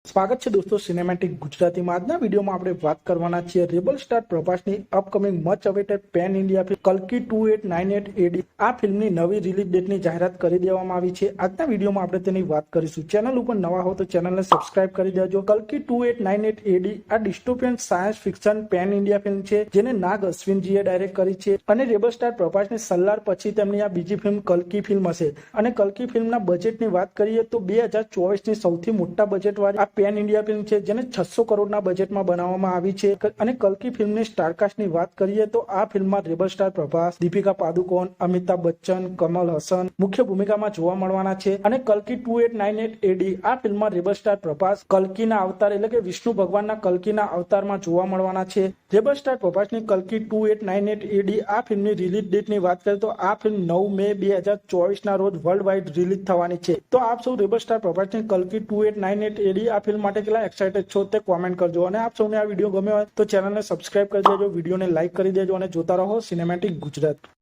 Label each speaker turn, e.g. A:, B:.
A: સ્વાગત છે દોસ્તો સિનેમેટિક ગુજરાતીમાં। આજના વિડીયોમાં આપણે વાત કરવાના છીએ રેબલ સ્ટાર પ્રભાસની upcoming much awaited pan India film કલ્કી 2898 AD આ ફિલ્મની નવી રિલીઝ ડેટની જાહેરાત કરી દેવામાં આવી છે। આજના વિડીયોમાં આપણે તેની વાત કરીશું। ચેનલ ઉપર નવા હો તો ચેનલને સબસ્ક્રાઇબ કરી દેજો। કલ્કી 2898 AD આ dystopian science fiction pan India film છે, જેને નાગ અશ્વિનજીએ ડાયરેક્ટ કરી છે અને રેબલ સ્ટાર પ્રભાસની સલ્લાર પછી તેમની આ બીજી ફિલ્મ કલ્કી ફિલ્મ હશે। અને કલ્કી ફિલ્મના બજેટની વાત કરીએ તો 2024ની સૌથી મોટા બજેટવાળી પેન ઇન્ડિયા ફિલ્મ છે, જેને 600 કરોડના બજેટમાં બનાવવામાં આવી છે। અને કલ્કી ફિલ્મની સ્ટારકાસ્ટની વાત કરીએ તો આ ફિલ્મમાં રેબલ સ્ટાર પ્રભાસ, દીપિકા પાદુકોણ, અમિતાભ બચ્ચન, કમલ હસન મુખ્ય ભૂમિકામાં જોવા મળવાના છે। અને કલ્કી 2898 AD આ ફિલ્મમાં રેબલ સ્ટાર પ્રભાસ કલ્કીના અવતાર એટલે કે વિષ્ણુ ભગવાનના કલ્કીના અવતારમાં જોવા મળવાના છે। રેબલ સ્ટાર પ્રભાસની કલ્કી 2898 AD આ ફિલ્મની રિલીઝ ડેટની વાત કરીએ તો આ ફિલ્મ 9 મે 2024ના રોજ વર્લ્ડ વાઇડ રિલીઝ થવાની છે। તો આપ સૌ રેબલ સ્ટાર પ્રભાસની કલ્કી 2898 AD આ ફિલ્મ માટે કેટલા એક્સાઇટેડ છો તે કોમેન્ટ કરજો। અને આપ સૌને આ વિડીયો ગમ્યો હોય તો ચેનલને સબસ્ક્રાઇબ કરી દેજો, વિડીયોને લાઇક કરી દેજો અને જોતા રહો સિનેમેટિક ગુજરાત।